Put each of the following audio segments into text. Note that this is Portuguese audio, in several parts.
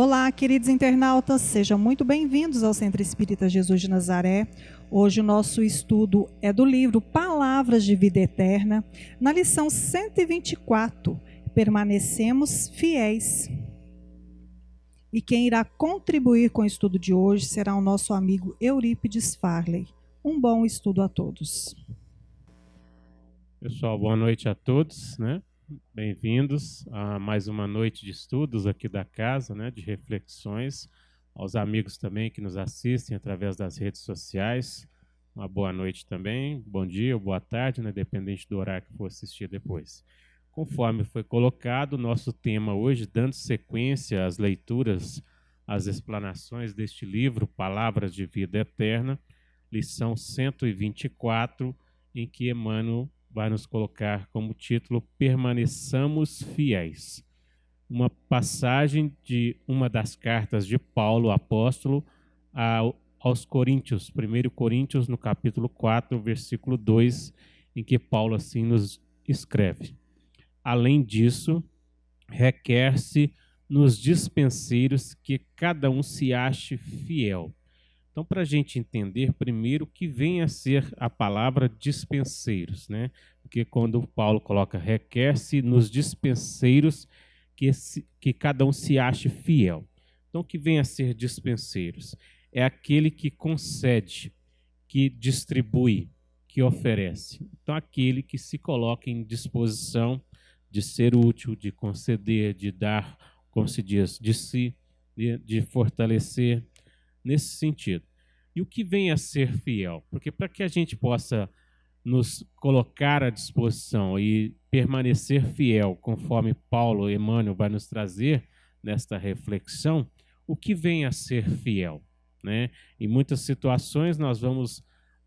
Olá, queridos internautas, sejam muito bem-vindos ao Centro Espírita Jesus de Nazaré. Hoje o nosso estudo é do livro Palavras de Vida Eterna, na lição 124, Permanecemos Fiéis. E quem irá contribuir com o estudo de hoje será o nosso amigo Eurípides Farley. Um bom estudo a todos. Pessoal, boa noite a todos, né? Bem-vindos a mais uma noite de estudos aqui da casa, né? De reflexões. Aos amigos também que nos assistem através das redes sociais, uma boa noite também, bom dia ou boa tarde, né? Dependente do horário que for assistir depois. Conforme foi colocado, nosso tema hoje, dando sequência às leituras, às explanações deste livro, Palavras de Vida Eterna, lição 124, em que Emmanuel vai nos colocar como título Permaneçamos Fiéis. Uma passagem de uma das cartas de Paulo, apóstolo, aos Coríntios, 1 Coríntios, no capítulo 4, versículo 2, em que Paulo assim nos escreve. Além disso, requer-se nos dispenseiros que cada um se ache fiel. Então, para a gente entender primeiro o que vem a ser a palavra dispenseiros, né? Porque quando Paulo coloca requer-se nos dispenseiros que cada um se ache fiel. Então, o que vem a ser dispenseiros? É aquele que concede, que distribui, que oferece. Então, aquele que se coloca em disposição de ser útil, de conceder, de dar, como se diz, de si, de fortalecer, nesse sentido. E o que vem a ser fiel? Porque para que a gente possa nos colocar à disposição e permanecer fiel, conforme Paulo e Emmanuel vai nos trazer nesta reflexão, o que vem a ser fiel? Né? Em muitas situações nós vamos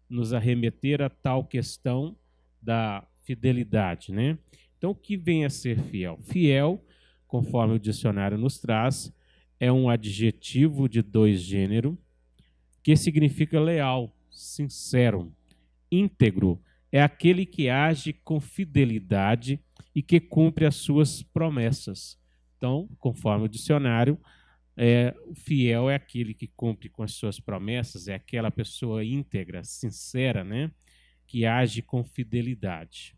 nos arremeter a tal questão da fidelidade. Né? Então, o que vem a ser fiel? Fiel, conforme o dicionário nos traz, é um adjetivo de dois gêneros que significa leal, sincero, íntegro. É aquele que age com fidelidade e que cumpre as suas promessas. Então, conforme o dicionário, o fiel é aquele que cumpre com as suas promessas, é aquela pessoa íntegra, sincera, né? Que age com fidelidade.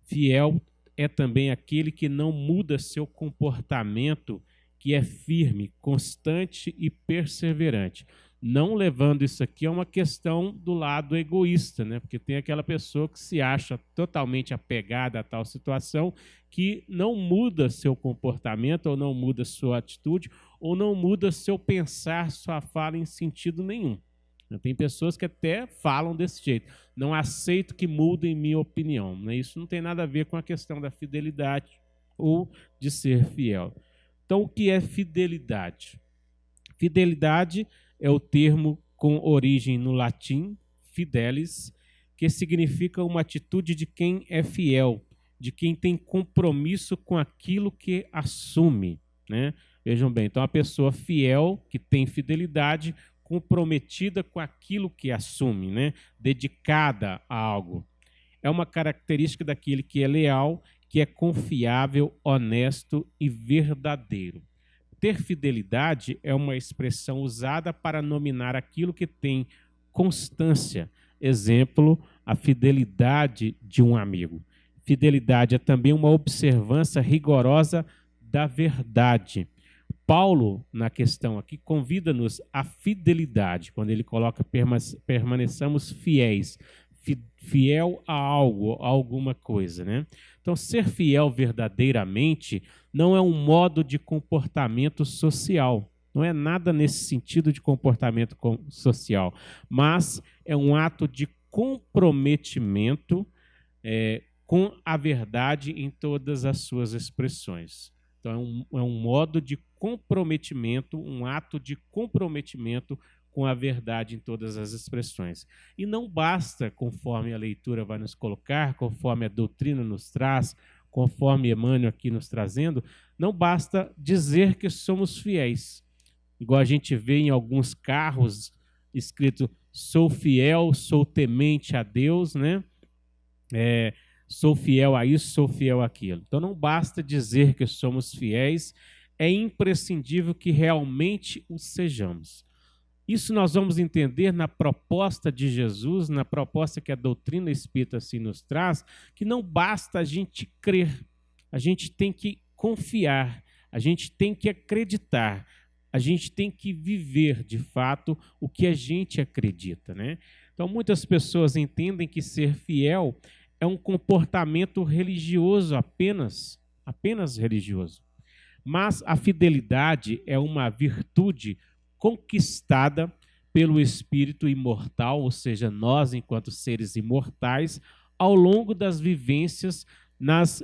Fiel é também aquele que não muda seu comportamento, que é firme, constante e perseverante. Não levando isso aqui a uma questão do lado egoísta, né? Porque tem aquela pessoa que se acha totalmente apegada a tal situação, que não muda seu comportamento, ou não muda sua atitude, ou não muda seu pensar, sua fala em sentido nenhum. Tem pessoas que até falam desse jeito. Não aceito que mudem minha opinião. Né? Isso não tem nada a ver com a questão da fidelidade ou de ser fiel. Então, o que é fidelidade? Fidelidade é o termo com origem no latim, fidelis, que significa uma atitude de quem é fiel, de quem tem compromisso com aquilo que assume. Né? Vejam bem, então a pessoa fiel, que tem fidelidade, comprometida com aquilo que assume, né? Dedicada a algo. É uma característica daquele que é leal, que é confiável, honesto e verdadeiro. Ter fidelidade é uma expressão usada para nominar aquilo que tem constância. Exemplo, a fidelidade de um amigo. Fidelidade é também uma observância rigorosa da verdade. Paulo, na questão aqui, convida-nos à fidelidade, quando ele coloca permaneçamos fiéis, fiel a algo, a alguma coisa. Né? Então, ser fiel verdadeiramente não é um modo de comportamento social, não é nada nesse sentido de comportamento social, mas é um ato de comprometimento com a verdade em todas as suas expressões. Então, é um modo de comprometimento, um ato de comprometimento com a verdade em todas as expressões. E não basta, conforme a leitura vai nos colocar, conforme a doutrina nos traz, conforme Emmanuel aqui nos trazendo, não basta dizer que somos fiéis. Igual a gente vê em alguns carros escrito sou fiel, sou temente a Deus, né? Sou fiel a isso, sou fiel àquilo. Então não basta dizer que somos fiéis, é imprescindível que realmente o sejamos. Isso nós vamos entender na proposta de Jesus, na proposta que a doutrina espírita assim nos traz, que não basta a gente crer, a gente tem que confiar, a gente tem que acreditar, a gente tem que viver de fato o que a gente acredita, né? Então muitas pessoas entendem que ser fiel é um comportamento religioso apenas religioso. Mas a fidelidade é uma virtude conquistada pelo espírito imortal, ou seja, nós, enquanto seres imortais, ao longo das vivências nas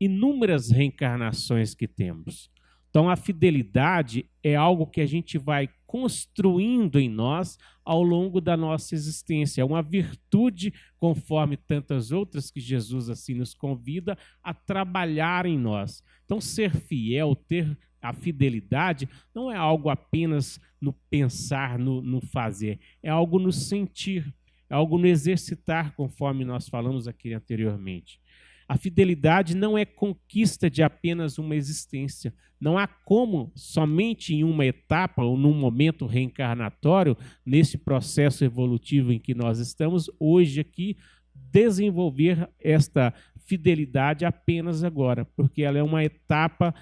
inúmeras reencarnações que temos. Então, a fidelidade é algo que a gente vai construindo em nós ao longo da nossa existência. É uma virtude, conforme tantas outras que Jesus assim nos convida a trabalhar em nós. Então, ser fiel, ter a fidelidade, não é algo apenas no pensar, no fazer. É algo no sentir, é algo no exercitar, conforme nós falamos aqui anteriormente. A fidelidade não é conquista de apenas uma existência. Não há como, somente em uma etapa ou num momento reencarnatório, nesse processo evolutivo em que nós estamos hoje aqui, desenvolver esta fidelidade apenas agora, porque ela é uma etapa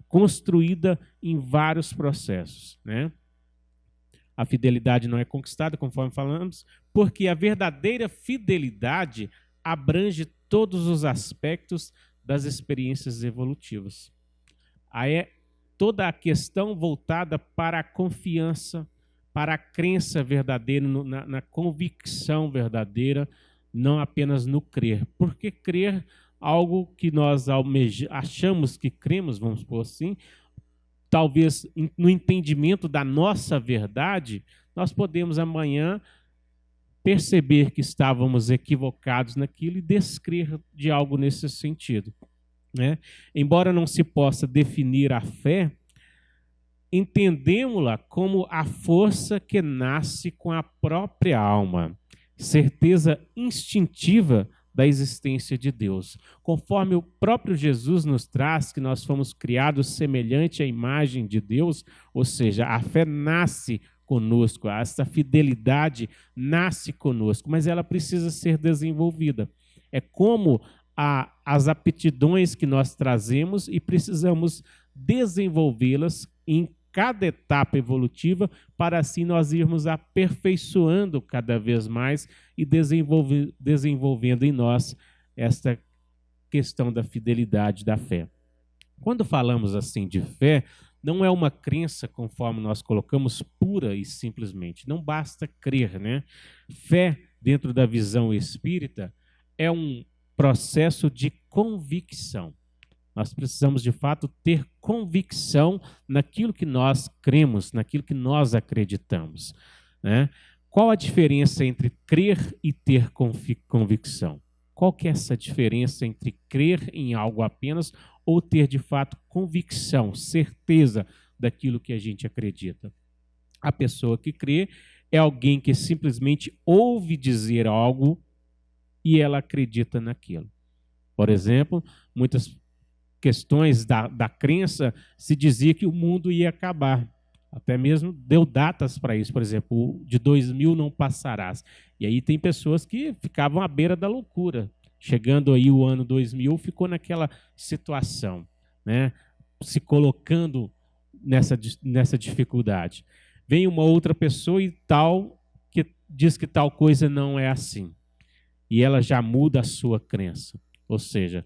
construída em vários processos, né? A fidelidade não é conquistada, conforme falamos, porque a verdadeira fidelidade abrange todos os aspectos das experiências evolutivas. Aí é toda a questão voltada para a confiança, para a crença verdadeira, na convicção verdadeira, não apenas no crer. Porque crer, algo que nós achamos que cremos, vamos por assim, talvez no entendimento da nossa verdade, nós podemos amanhã perceber que estávamos equivocados naquilo e descrer de algo nesse sentido, né? Embora não se possa definir a fé, entendemos-la como a força que nasce com a própria alma, certeza instintiva da existência de Deus. Conforme o próprio Jesus nos traz que nós fomos criados semelhante à imagem de Deus, ou seja, a fé nasce conosco, essa fidelidade nasce conosco, mas ela precisa ser desenvolvida. É como as aptidões que nós trazemos e precisamos desenvolvê-las em cada etapa evolutiva para assim nós irmos aperfeiçoando cada vez mais e desenvolvendo em nós esta questão da fidelidade da fé. Quando falamos assim de fé, não é uma crença, conforme nós colocamos, pura e simplesmente. Não basta crer, né? Fé, dentro da visão espírita, é um processo de convicção. Nós precisamos, de fato, ter convicção naquilo que nós cremos, naquilo que nós acreditamos, né? Qual a diferença entre crer e ter convicção? Qual que é essa diferença entre crer em algo apenas ou ter, de fato, convicção, certeza daquilo que a gente acredita? A pessoa que crê é alguém que simplesmente ouve dizer algo e ela acredita naquilo. Por exemplo, muitas questões da crença se dizia que o mundo ia acabar. Até mesmo deu datas para isso, por exemplo, de 2000 não passarás. E aí tem pessoas que ficavam à beira da loucura. Chegando aí o ano 2000, ficou naquela situação, né? Se colocando nessa dificuldade. Vem uma outra pessoa e tal, que diz que tal coisa não é assim. E ela já muda a sua crença. Ou seja,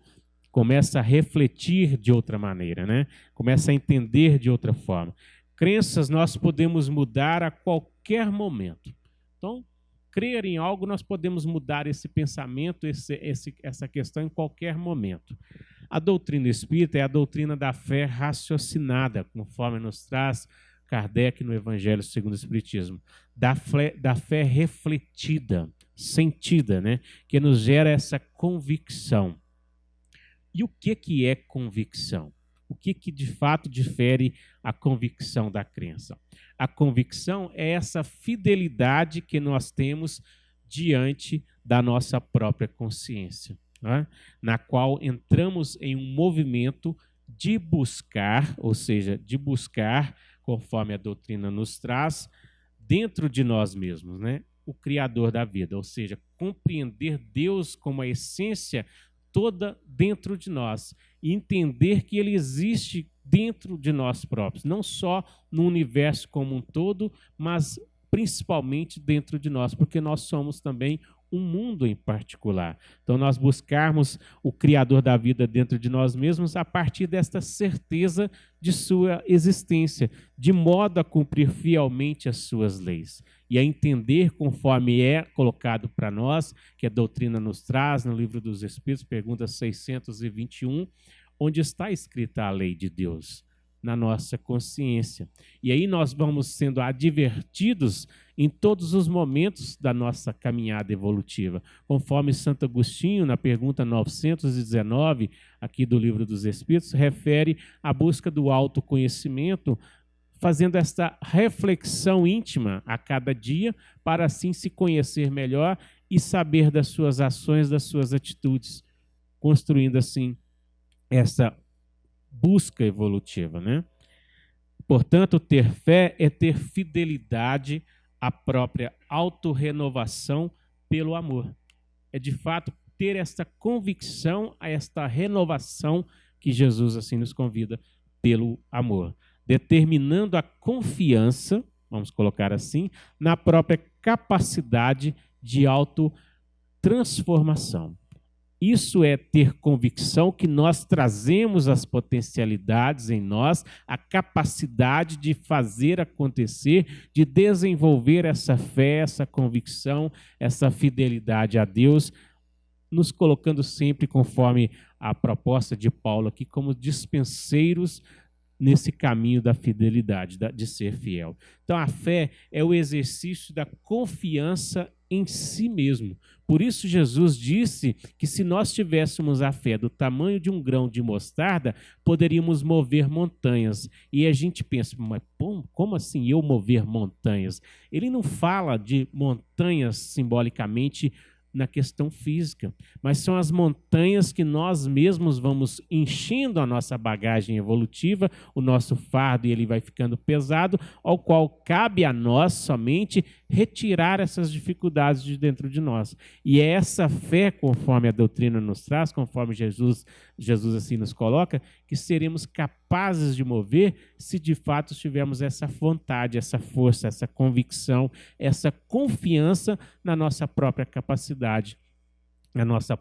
começa a refletir de outra maneira, né? Começa a entender de outra forma. Crenças nós podemos mudar a qualquer momento. Então, crer em algo, nós podemos mudar esse pensamento, essa questão em qualquer momento. A doutrina espírita é a doutrina da fé raciocinada, conforme nos traz Kardec no Evangelho segundo o Espiritismo. Da fé refletida, sentida, né? Que nos gera essa convicção. E o que é convicção? O que de fato difere a convicção da crença? A convicção é essa fidelidade que nós temos diante da nossa própria consciência, né? Na qual entramos em um movimento de buscar, ou seja, de buscar, conforme a doutrina nos traz, dentro de nós mesmos, né? O Criador da vida, ou seja, compreender Deus como a essência toda dentro de nós e entender que Ele existe dentro de nós próprios, não só no universo como um todo, mas principalmente dentro de nós, porque nós somos também um mundo em particular. Então, nós buscarmos o Criador da vida dentro de nós mesmos a partir desta certeza de sua existência, de modo a cumprir fielmente as suas leis e a entender conforme é colocado para nós, que a doutrina nos traz no Livro dos Espíritos, pergunta 621, onde está escrita a lei de Deus na nossa consciência. E aí nós vamos sendo advertidos em todos os momentos da nossa caminhada evolutiva. Conforme Santo Agostinho, na pergunta 919, aqui do Livro dos Espíritos, refere à busca do autoconhecimento, fazendo esta reflexão íntima a cada dia, para assim se conhecer melhor e saber das suas ações, das suas atitudes, construindo assim essa busca evolutiva, né? Portanto, ter fé é ter fidelidade à própria autorrenovação pelo amor. É, de fato, ter esta convicção a esta renovação que Jesus assim nos convida pelo amor, determinando a confiança, vamos colocar assim, na própria capacidade de autotransformação. Isso é ter convicção que nós trazemos as potencialidades em nós, a capacidade de fazer acontecer, de desenvolver essa fé, essa convicção, essa fidelidade a Deus, nos colocando sempre, conforme a proposta de Paulo aqui, como dispenseiros nesse caminho da fidelidade, de ser fiel. Então, a fé é o exercício da confiança em si mesmo. Por isso, Jesus disse que se nós tivéssemos a fé do tamanho de um grão de mostarda, poderíamos mover montanhas. E a gente pensa, mas como assim eu mover montanhas? Ele não fala de montanhas simbolicamente na questão física, mas são as montanhas que nós mesmos vamos enchendo a nossa bagagem evolutiva, o nosso fardo, e ele vai ficando pesado, ao qual cabe a nós somente retirar essas dificuldades de dentro de nós. E é essa fé, conforme a doutrina nos traz, conforme Jesus assim nos coloca, que seremos capazes de mover se de fato tivermos essa vontade, essa força, essa convicção, essa confiança na nossa própria capacidade, na nossa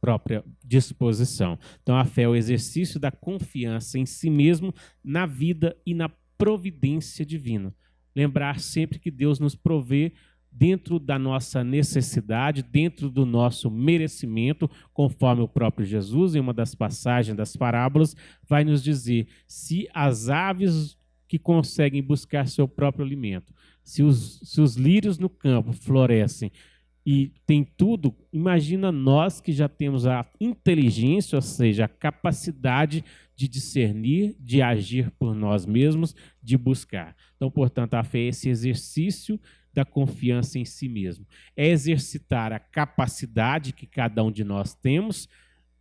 própria disposição. Então, a fé é o exercício da confiança em si mesmo, na vida e na providência divina. Lembrar sempre que Deus nos provê dentro da nossa necessidade, dentro do nosso merecimento, conforme o próprio Jesus, em uma das passagens das parábolas, vai nos dizer: se as aves que conseguem buscar seu próprio alimento, se os lírios no campo florescem e tem tudo, imagina nós que já temos a inteligência, ou seja, a capacidade de discernir, de agir por nós mesmos, de buscar. Então, portanto, a fé é esse exercício da confiança em si mesmo. É exercitar a capacidade que cada um de nós temos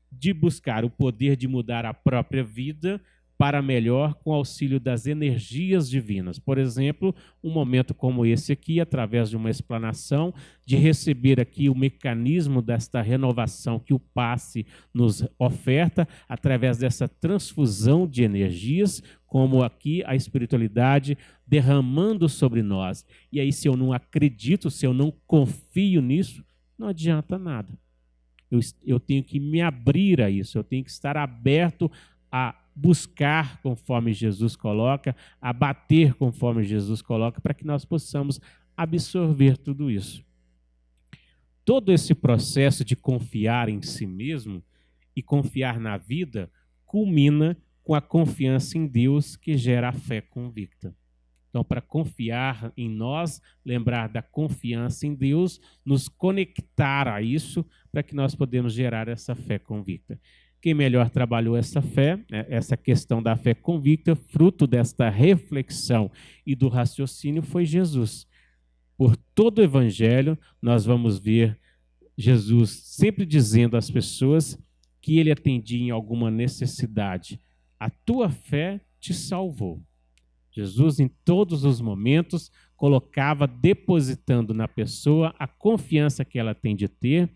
de buscar o poder de mudar a própria vida para melhor com auxílio das energias divinas. Por exemplo, um momento como esse aqui, através de uma explanação, de receber aqui o mecanismo desta renovação que o passe nos oferta, através dessa transfusão de energias, como aqui a espiritualidade derramando sobre nós. E aí, se eu não acredito, se eu não confio nisso, não adianta nada. Eu tenho que me abrir a isso, eu tenho que estar aberto a buscar conforme Jesus coloca, a bater conforme Jesus coloca, para que nós possamos absorver tudo isso. Todo esse processo de confiar em si mesmo e confiar na vida culmina com a confiança em Deus, que gera a fé convicta. Então, para confiar em nós, lembrar da confiança em Deus, nos conectar a isso, para que nós podemos gerar essa fé convicta. Quem melhor trabalhou essa fé, essa questão da fé convicta, fruto desta reflexão e do raciocínio, foi Jesus. Por todo o Evangelho, nós vamos ver Jesus sempre dizendo às pessoas que ele atendia em alguma necessidade, a tua fé te salvou. Jesus, em todos os momentos, colocava, depositando na pessoa a confiança que ela tem de ter,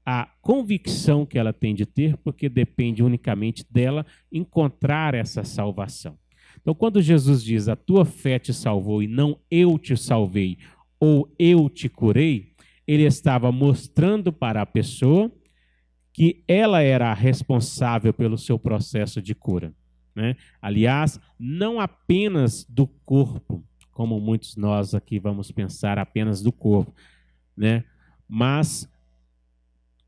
a convicção que ela tem de ter, porque depende unicamente dela encontrar essa salvação. Então, quando Jesus diz, a tua fé te salvou e não eu te salvei, ou eu te curei, ele estava mostrando para a pessoa que ela era a responsável pelo seu processo de cura, né? Aliás, não apenas do corpo, como muitos nós aqui vamos pensar apenas do corpo, né? Mas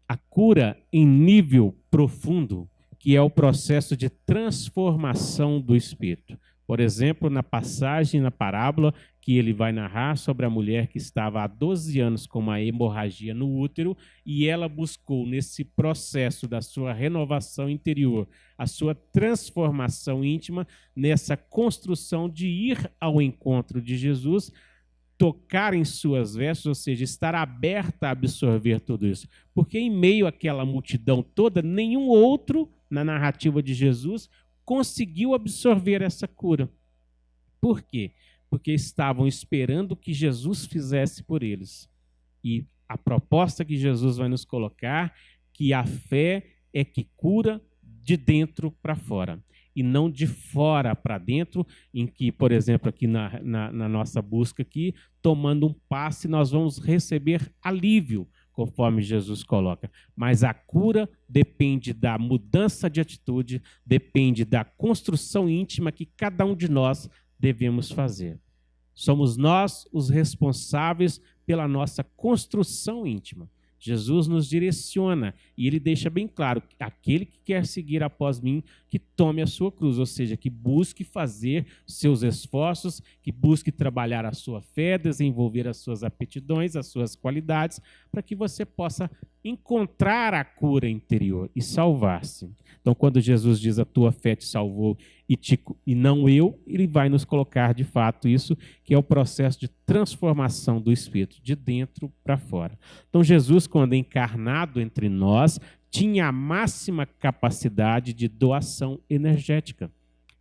a cura em nível profundo, que é o processo de transformação do espírito. Por exemplo, na passagem, na parábola, que ele vai narrar sobre a mulher que estava há 12 anos com uma hemorragia no útero e ela buscou, nesse processo da sua renovação interior, a sua transformação íntima, nessa construção de ir ao encontro de Jesus, tocar em suas vestes, ou seja, estar aberta a absorver tudo isso. Porque em meio àquela multidão toda, nenhum outro, na narrativa de Jesus, conseguiu absorver essa cura. Por quê? Porque estavam esperando que Jesus fizesse por eles. E a proposta que Jesus vai nos colocar, que a fé é que cura de dentro para fora, e não de fora para dentro, em que, por exemplo, aqui na nossa busca aqui, tomando um passe, nós vamos receber alívio, conforme Jesus coloca. Mas a cura depende da mudança de atitude, depende da construção íntima que cada um de nós devemos fazer. Somos nós os responsáveis pela nossa construção íntima. Jesus nos direciona e ele deixa bem claro que aquele que quer seguir após mim, que tome a sua cruz, ou seja, que busque fazer seus esforços, que busque trabalhar a sua fé, desenvolver as suas aptidões, as suas qualidades, para que você possa encontrar a cura interior e salvar-se. Então, quando Jesus diz a tua fé te salvou e não eu, ele vai nos colocar de fato isso, que é o processo de transformação do espírito, de dentro para fora. Então, Jesus, quando encarnado entre nós, tinha a máxima capacidade de doação energética.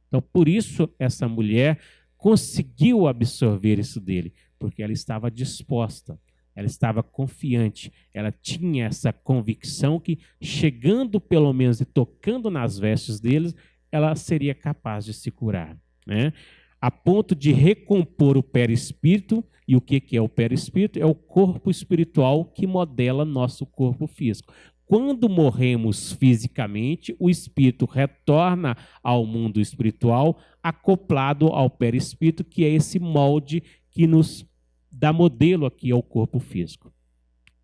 Então, por isso, essa mulher conseguiu absorver isso dele, porque ela estava disposta, ela estava confiante, ela tinha essa convicção que, chegando pelo menos e tocando nas vestes deles, ela seria capaz de se curar, né? A ponto de recompor o perispírito. E o que é o perispírito? É o corpo espiritual que modela nosso corpo físico. Quando morremos fisicamente, o espírito retorna ao mundo espiritual, acoplado ao perispírito, que é esse molde que nos dá modelo aqui ao corpo físico.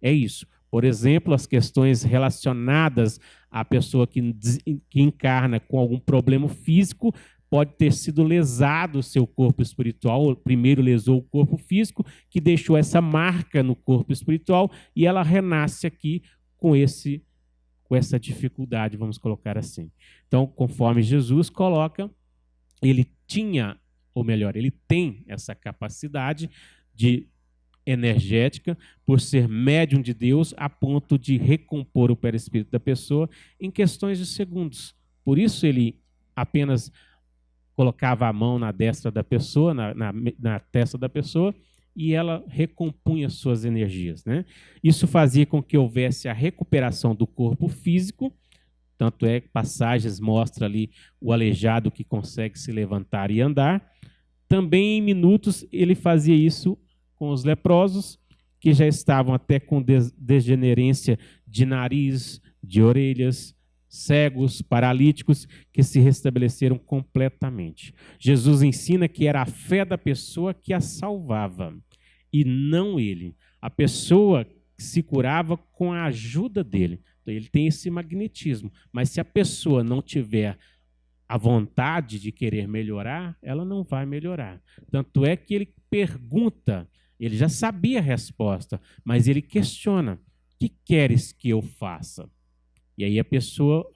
É isso. Por exemplo, as questões relacionadas à pessoa que encarna com algum problema físico, pode ter sido lesado o seu corpo espiritual, primeiro lesou o corpo físico, que deixou essa marca no corpo espiritual, e ela renasce aqui com essa dificuldade, vamos colocar assim. Então, conforme Jesus coloca, ele tinha, ou melhor, ele tem essa capacidade energética, por ser médium de Deus, a ponto de recompor o perispírito da pessoa em questões de segundos. Por isso ele apenas colocava a mão na destra da pessoa, na testa da pessoa, e ela recompunha suas energias, né? Isso fazia com que houvesse a recuperação do corpo físico, tanto é que passagens mostram ali o aleijado que consegue se levantar e andar. Também em minutos ele fazia isso com os leprosos, que já estavam até com degenerência de nariz, de orelhas, cegos, paralíticos, que se restabeleceram completamente. Jesus ensina que era a fé da pessoa que a salvava, e não ele. A pessoa se curava com a ajuda dele. Então, ele tem esse magnetismo. Mas se a pessoa não tiver a vontade de querer melhorar, ela não vai melhorar. Tanto é que ele pergunta, ele já sabia a resposta, mas ele questiona: o que queres que eu faça? E aí a pessoa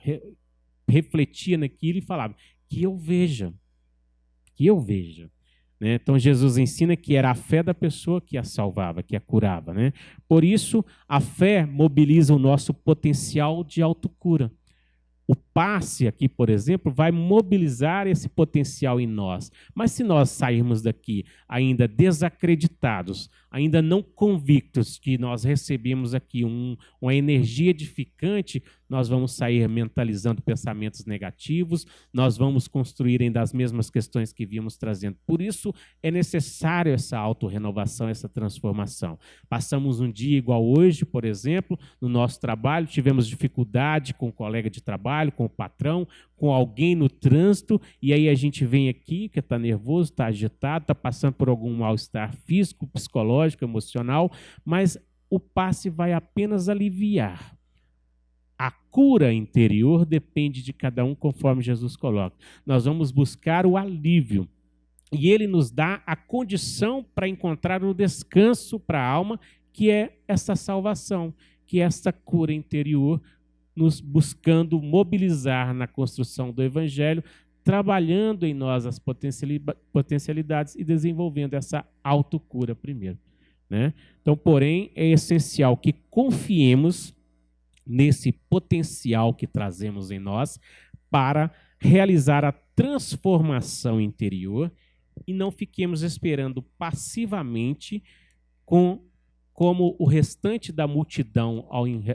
refletia naquilo e falava: que eu veja, que eu veja. Né? Então Jesus ensina que era a fé da pessoa que a salvava, que a curava. Né? Por isso, a fé mobiliza o nosso potencial de autocura. O passe aqui, por exemplo, vai mobilizar esse potencial em nós. Mas se nós sairmos daqui ainda desacreditados, ainda não convictos que nós recebemos aqui uma energia edificante, nós vamos sair mentalizando pensamentos negativos, nós vamos construir ainda as mesmas questões que víamos trazendo. Por isso é necessário essa autorrenovação, essa transformação. Passamos um dia igual hoje, por exemplo, no nosso trabalho, tivemos dificuldade com o colega de trabalho, com o patrão, com alguém no trânsito, e aí a gente vem aqui, que está nervoso, está agitado, está passando por algum mal-estar físico, psicológico, emocional, mas o passe vai apenas aliviar. A cura interior depende de cada um, conforme Jesus coloca. Nós vamos buscar o alívio, e ele nos dá a condição para encontrar o descanso para a alma, que é essa salvação, que é essa cura interior, nos buscando mobilizar na construção do Evangelho, trabalhando em nós as potencialidades e desenvolvendo essa autocura primeiro, né? Então, porém, é essencial que confiemos nesse potencial que trazemos em nós para realizar a transformação interior e não fiquemos esperando passivamente como o restante da multidão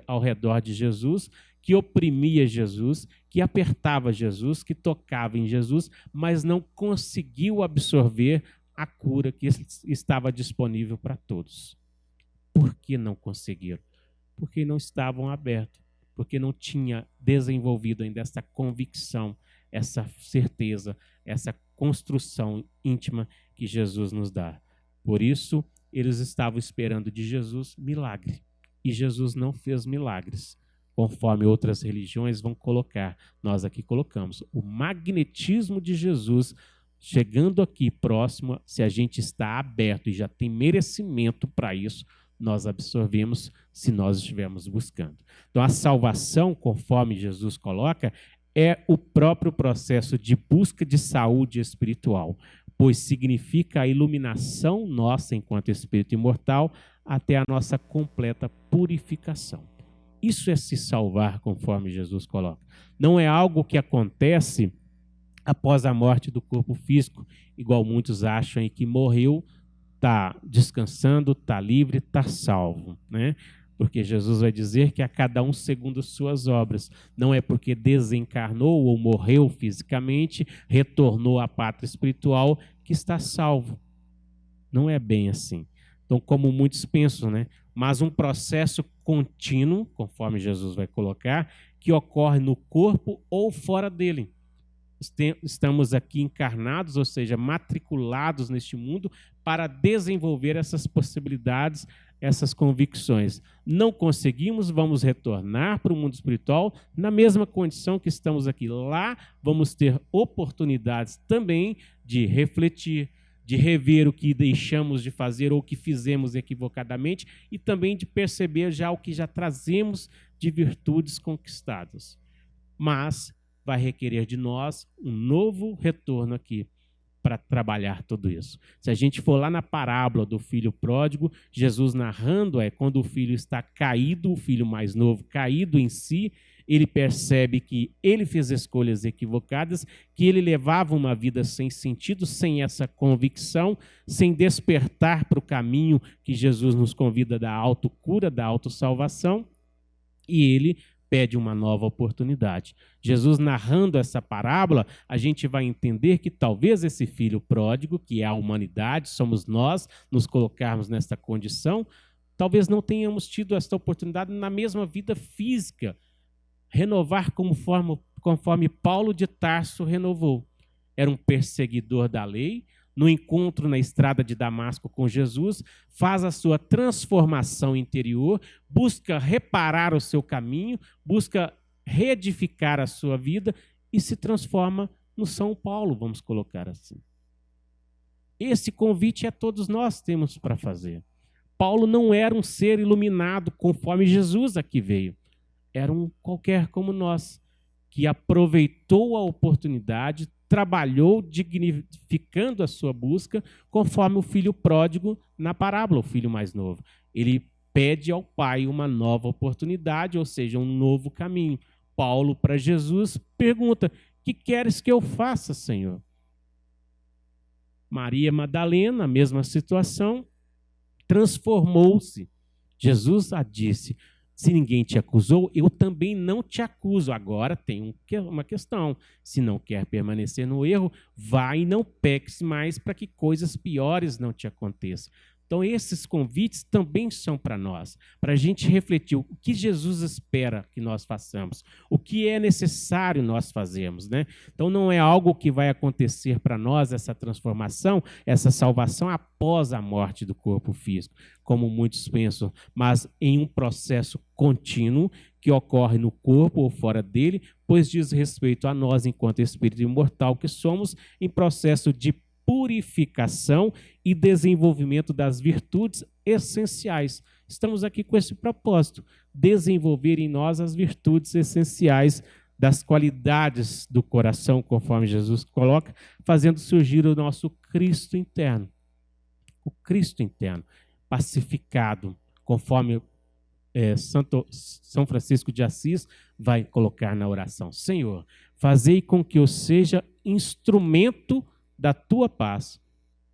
ao redor de Jesus, que oprimia Jesus, que apertava Jesus, que tocava em Jesus, mas não conseguiu absorver a cura que estava disponível para todos. Por que não conseguiram? Porque não estavam abertos, porque não tinha desenvolvido ainda essa convicção, essa certeza, essa construção íntima que Jesus nos dá. Por isso, eles estavam esperando de Jesus milagre. E Jesus não fez milagres, conforme outras religiões vão colocar. Nós aqui colocamos o magnetismo de Jesus chegando aqui próximo. Se a gente está aberto e já tem merecimento para isso, nós absorvemos se nós estivermos buscando. Então, a salvação, conforme Jesus coloca, é o próprio processo de busca de saúde espiritual, pois significa a iluminação nossa enquanto espírito imortal até a nossa completa purificação. Isso é se salvar, conforme Jesus coloca. Não é algo que acontece após a morte do corpo físico, igual muitos acham, e que morreu, está descansando, está livre, está salvo, né? Porque Jesus vai dizer que a cada um segundo suas obras. Não é porque desencarnou ou morreu fisicamente, retornou à pátria espiritual, que está salvo. Não é bem assim. Então, como muitos pensam, né? Mas um processo contínuo, conforme Jesus vai colocar, que ocorre no corpo ou fora dele. Estamos aqui encarnados, ou seja, matriculados neste mundo para desenvolver essas possibilidades, essas convicções. Não conseguimos, vamos retornar para o mundo espiritual na mesma condição que estamos aqui. Lá vamos ter oportunidades também de refletir, de rever o que deixamos de fazer ou o que fizemos equivocadamente e também de perceber já o que já trazemos de virtudes conquistadas. Mas vai requerer de nós um novo retorno aqui para trabalhar tudo isso. Se a gente for lá na parábola do filho pródigo, Jesus narrando quando o filho está caído, o filho mais novo caído em si, ele percebe que ele fez escolhas equivocadas, que ele levava uma vida sem sentido, sem essa convicção, sem despertar para o caminho que Jesus nos convida da autocura, da autossalvação, e ele pede uma nova oportunidade. Jesus narrando essa parábola, a gente vai entender que talvez esse filho pródigo, que é a humanidade, somos nós, nos colocarmos nessa condição, talvez não tenhamos tido essa oportunidade na mesma vida física, renovar conforme Paulo de Tarso renovou. Era um perseguidor da lei, no encontro na estrada de Damasco com Jesus, faz a sua transformação interior, busca reparar o seu caminho, busca reedificar a sua vida e se transforma no São Paulo, vamos colocar assim. Esse convite todos nós temos para fazer. Paulo não era um ser iluminado conforme Jesus aqui veio. Era um qualquer como nós, que aproveitou a oportunidade, trabalhou dignificando a sua busca, conforme o filho pródigo na parábola, o filho mais novo. Ele pede ao pai uma nova oportunidade, ou seja, um novo caminho. Paulo para Jesus pergunta: que queres que eu faça, Senhor? Maria Madalena, a mesma situação, transformou-se. Jesus a disse: se ninguém te acusou, eu também não te acuso. Agora tem uma questão: se não quer permanecer no erro, vá e não peques mais para que coisas piores não te aconteçam. Então, esses convites também são para nós, para a gente refletir o que Jesus espera que nós façamos, o que é necessário nós fazermos, né? Então, não é algo que vai acontecer para nós, essa transformação, essa salvação após a morte do corpo físico, como muitos pensam, mas em um processo contínuo que ocorre no corpo ou fora dele, pois diz respeito a nós, enquanto espírito imortal que somos, em processo de purificação e desenvolvimento das virtudes essenciais. Estamos aqui com esse propósito: desenvolver em nós as virtudes essenciais das qualidades do coração, conforme Jesus coloca, fazendo surgir o nosso Cristo interno. O Cristo interno, pacificado, conforme São Francisco de Assis vai colocar na oração: Senhor, fazei com que eu seja instrumento da tua paz.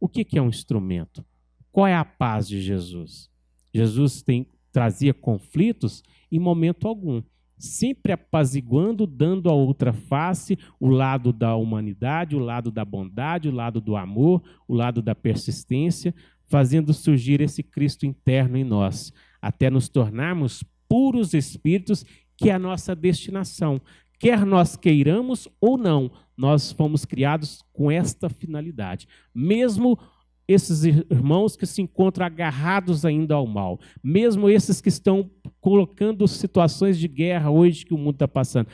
O que é um instrumento? Qual é a paz de Jesus? Jesus trazia conflitos em momento algum, sempre apaziguando, dando a outra face, o lado da humanidade, o lado da bondade, o lado do amor, o lado da persistência, fazendo surgir esse Cristo interno em nós, até nos tornarmos puros espíritos, que é a nossa destinação. Quer nós queiramos ou não, nós fomos criados com esta finalidade. Mesmo esses irmãos que se encontram agarrados ainda ao mal, mesmo esses que estão colocando situações de guerra hoje que o mundo está passando,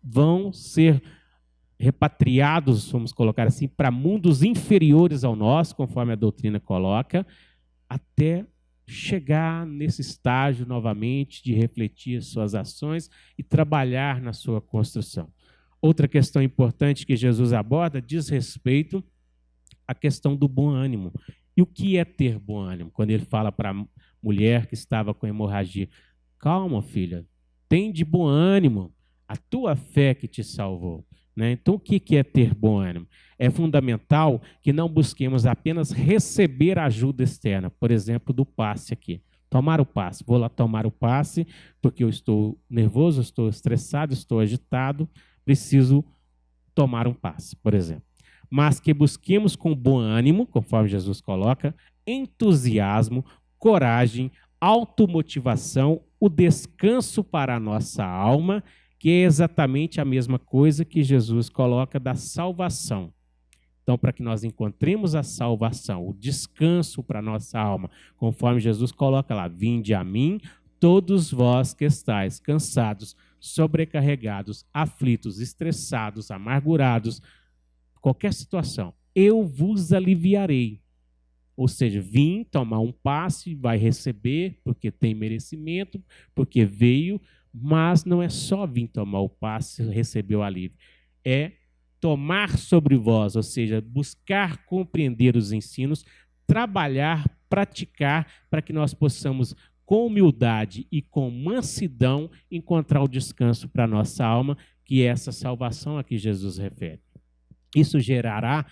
vão ser repatriados, vamos colocar assim, para mundos inferiores ao nosso, conforme a doutrina coloca, até chegar nesse estágio novamente de refletir suas ações e trabalhar na sua construção. Outra questão importante que Jesus aborda diz respeito à questão do bom ânimo. E o que é ter bom ânimo? Quando ele fala para a mulher que estava com hemorragia: calma, filha, tem de bom ânimo, a tua fé que te salvou. Então, o que é ter bom ânimo? É fundamental que não busquemos apenas receber ajuda externa, por exemplo, do passe aqui. Tomar o passe. Vou lá tomar o passe porque eu estou nervoso, estou estressado, estou agitado, preciso tomar um passe, por exemplo. Mas que busquemos com bom ânimo, conforme Jesus coloca, entusiasmo, coragem, automotivação, o descanso para a nossa alma, que é exatamente a mesma coisa que Jesus coloca da salvação. Então, para que nós encontremos a salvação, o descanso para a nossa alma, conforme Jesus coloca lá: vinde a mim, todos vós que estáis cansados, sobrecarregados, aflitos, estressados, amargurados, qualquer situação, eu vos aliviarei. Ou seja, vim tomar um passe, vai receber, porque tem merecimento, porque veio, mas não é só vir tomar o passe e receber o alívio. É tomar sobre vós, ou seja, buscar compreender os ensinos, trabalhar, praticar, para que nós possamos, com humildade e com mansidão, encontrar o descanso para a nossa alma, que é essa salvação a que Jesus refere. Isso gerará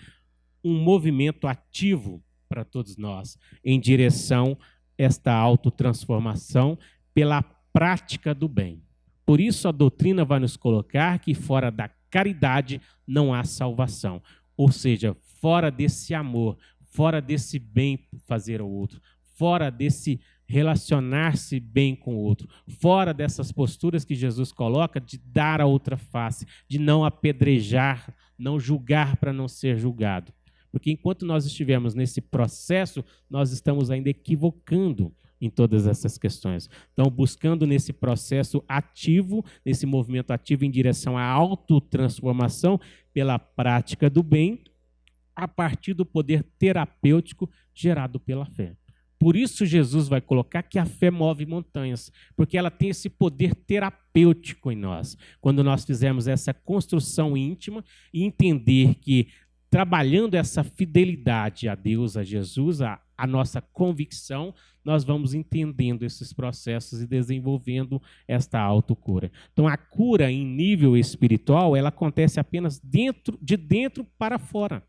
um movimento ativo para todos nós, em direção a esta autotransformação pela prática do bem. Por isso a doutrina vai nos colocar que fora da caridade não há salvação. Ou seja, fora desse amor, fora desse bem fazer ao outro, fora desse relacionar-se bem com o outro, fora dessas posturas que Jesus coloca de dar a outra face, de não apedrejar, não julgar para não ser julgado. Porque enquanto nós estivermos nesse processo, nós estamos ainda equivocando em todas essas questões. Então, buscando nesse processo ativo, nesse movimento ativo em direção à autotransformação pela prática do bem, a partir do poder terapêutico gerado pela fé. Por isso Jesus vai colocar que a fé move montanhas, porque ela tem esse poder terapêutico em nós. Quando nós fizermos essa construção íntima e entender que trabalhando essa fidelidade a Deus, a Jesus, a nossa convicção, nós vamos entendendo esses processos e desenvolvendo esta autocura. Então, a cura em nível espiritual, ela acontece apenas de dentro para fora.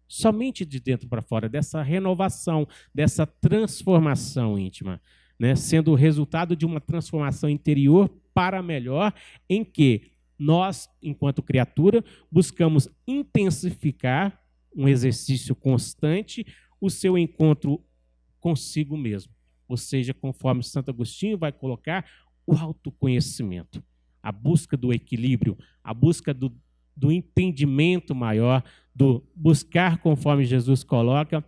Somente de dentro para fora, dessa renovação, dessa transformação íntima, né? Sendo o resultado de uma transformação interior para melhor, em que nós, enquanto criatura, buscamos intensificar um exercício constante, o seu encontro consigo mesmo. Ou seja, conforme Santo Agostinho vai colocar, o autoconhecimento, a busca do equilíbrio, a busca do entendimento maior, do buscar, conforme Jesus coloca,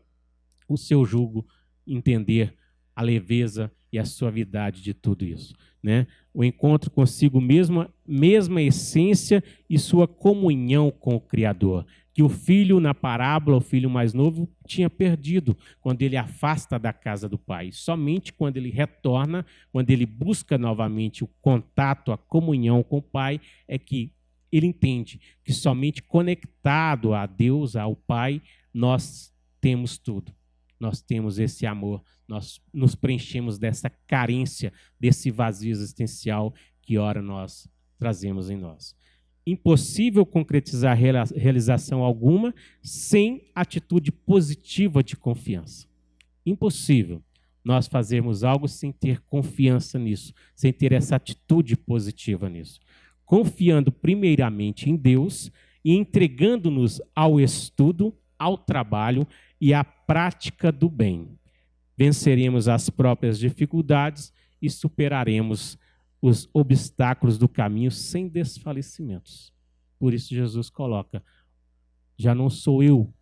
o seu jugo, entender a leveza e a suavidade de tudo isso, né? O encontro consigo mesmo, mesma essência e sua comunhão com o Criador, que o filho, na parábola, o filho mais novo, tinha perdido quando ele afasta da casa do pai. Somente quando ele retorna, quando ele busca novamente o contato, a comunhão com o pai, é que ele entende que somente conectado a Deus, ao Pai, nós temos tudo. Nós temos esse amor, nós nos preenchemos dessa carência, desse vazio existencial que ora nós trazemos em nós. Impossível concretizar realização alguma sem atitude positiva de confiança. Impossível nós fazermos algo sem ter confiança nisso, sem ter essa atitude positiva nisso. Confiando primeiramente em Deus e entregando-nos ao estudo, ao trabalho e à prática do bem. Venceremos as próprias dificuldades e superaremos os obstáculos do caminho sem desfalecimentos. Por isso Jesus coloca, já não sou eu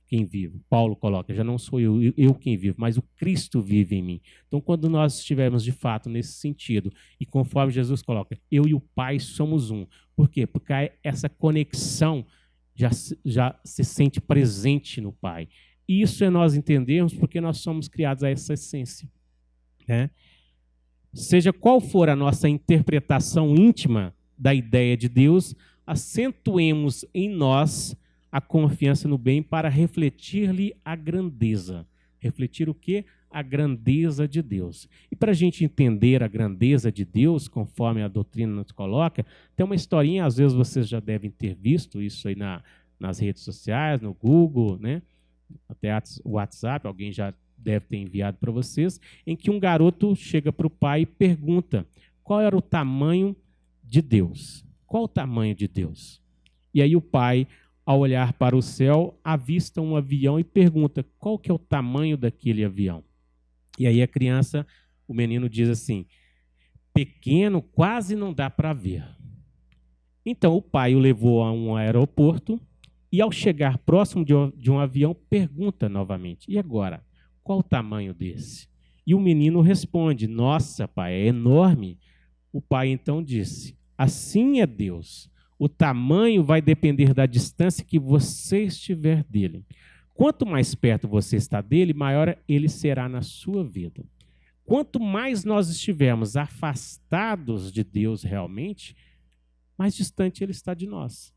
quem vivo. Paulo coloca, já não sou eu quem vivo, mas o Cristo vive em mim. Então, quando nós estivermos de fato nesse sentido, e conforme Jesus coloca, eu e o Pai somos um. Por quê? Porque essa conexão já se sente presente no Pai. E isso é nós entendermos porque nós somos criados a essa essência, né? Seja qual for a nossa interpretação íntima da ideia de Deus, acentuemos em nós a confiança no bem para refletir-lhe a grandeza. Refletir o quê? A grandeza de Deus. E para a gente entender a grandeza de Deus, conforme a doutrina nos coloca, tem uma historinha, às vezes vocês já devem ter visto isso aí nas redes sociais, no Google, né? Até o WhatsApp, alguém já deve ter enviado para vocês, em que um garoto chega para o pai e pergunta qual era o tamanho de Deus. Qual o tamanho de Deus? E aí o pai, ao olhar para o céu, avista um avião e pergunta qual que é o tamanho daquele avião. E aí a criança, o menino diz assim, pequeno, quase não dá para ver. Então o pai o levou a um aeroporto e ao chegar próximo de um avião, pergunta novamente, e agora, qual o tamanho desse? E o menino responde, nossa, pai, é enorme. O pai então disse, assim é Deus. O tamanho vai depender da distância que você estiver dele. Quanto mais perto você está dele, maior ele será na sua vida. Quanto mais nós estivermos afastados de Deus realmente, mais distante ele está de nós.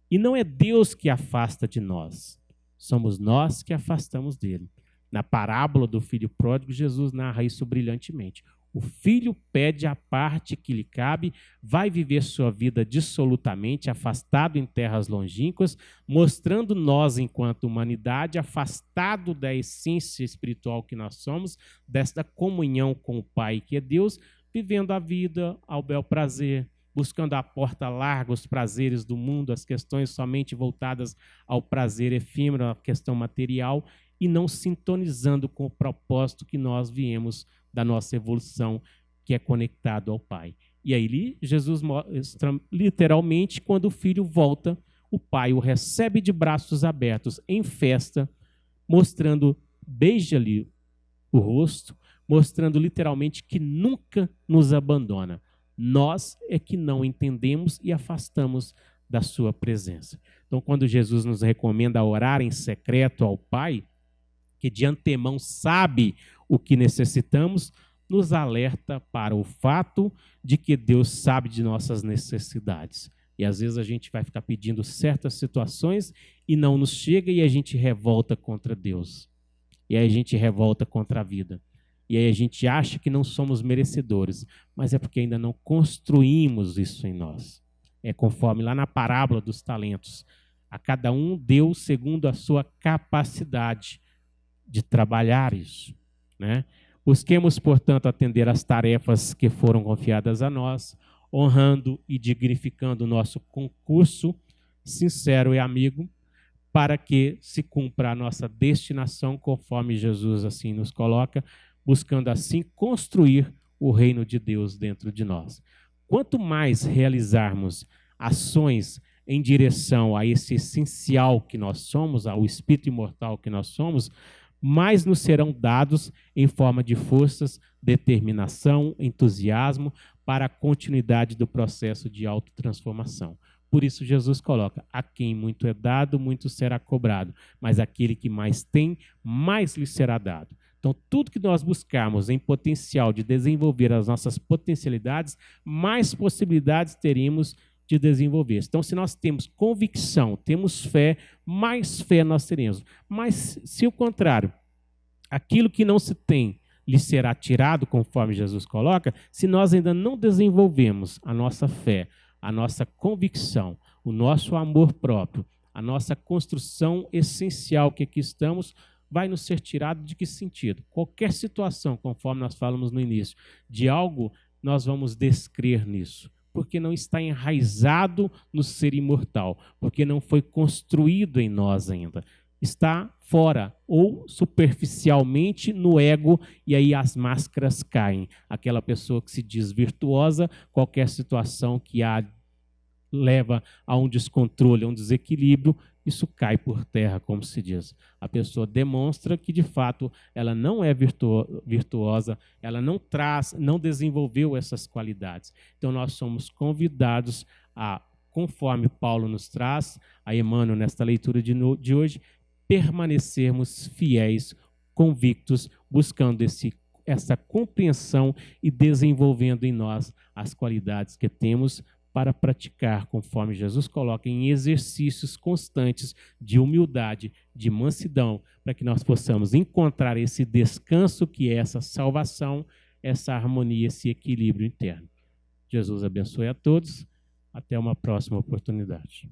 E não é Deus que afasta de nós, somos nós que afastamos dele. Na parábola do filho pródigo, Jesus narra isso brilhantemente. O filho pede a parte que lhe cabe, vai viver sua vida dissolutamente, afastado em terras longínquas, mostrando nós, enquanto humanidade, afastado da essência espiritual que nós somos, desta comunhão com o Pai, que é Deus, vivendo a vida ao bel prazer, buscando à porta larga os prazeres do mundo, as questões somente voltadas ao prazer efêmero, à questão material, e não sintonizando com o propósito que nós viemos da nossa evolução, que é conectado ao Pai. E aí Jesus mostra literalmente, quando o filho volta, o pai o recebe de braços abertos em festa, mostrando, beija-lhe o rosto, mostrando literalmente que nunca nos abandona. Nós é que não entendemos e afastamos da sua presença. Então, quando Jesus nos recomenda orar em secreto ao Pai, que de antemão sabe o que necessitamos, nos alerta para o fato de que Deus sabe de nossas necessidades. E às vezes a gente vai ficar pedindo certas situações e não nos chega e a gente revolta contra Deus. E aí a gente revolta contra a vida. E aí a gente acha que não somos merecedores, mas é porque ainda não construímos isso em nós. É conforme lá na parábola dos talentos. A cada um deu segundo a sua capacidade de trabalhar isso, né? Busquemos, portanto, atender às tarefas que foram confiadas a nós, honrando e dignificando o nosso concurso sincero e amigo, para que se cumpra a nossa destinação, conforme Jesus assim nos coloca, buscando assim construir o reino de Deus dentro de nós. Quanto mais realizarmos ações em direção a esse essencial que nós somos, ao espírito imortal que nós somos, mais nos serão dados em forma de forças, determinação, entusiasmo para a continuidade do processo de autotransformação. Por isso Jesus coloca: a quem muito é dado, muito será cobrado, mas aquele que mais tem, mais lhe será dado. Então, tudo que nós buscarmos em potencial de desenvolver as nossas potencialidades, mais possibilidades teríamos de desenvolver. Então, se nós temos convicção, temos fé, mais fé nós teremos. Mas, se o contrário, aquilo que não se tem lhe será tirado, conforme Jesus coloca, se nós ainda não desenvolvemos a nossa fé, a nossa convicção, o nosso amor próprio, a nossa construção essencial que aqui estamos, vai nos ser tirado de que sentido? Qualquer situação, conforme nós falamos no início, de algo, nós vamos descrer nisso, porque não está enraizado no ser imortal, porque não foi construído em nós ainda. Está fora, ou superficialmente no ego, e aí as máscaras caem. Aquela pessoa que se diz virtuosa, qualquer situação que a leva a um descontrole, a um desequilíbrio, isso cai por terra, como se diz. A pessoa demonstra que, de fato, ela não é virtuosa, ela não desenvolveu essas qualidades. Então, nós somos convidados a, conforme Paulo nos traz, a Emmanuel, nesta leitura de hoje, permanecermos fiéis, convictos, buscando essa compreensão e desenvolvendo em nós as qualidades que temos para praticar, conforme Jesus coloca, em exercícios constantes de humildade, de mansidão, para que nós possamos encontrar esse descanso que é essa salvação, essa harmonia, esse equilíbrio interno. Jesus abençoe a todos. Até uma próxima oportunidade.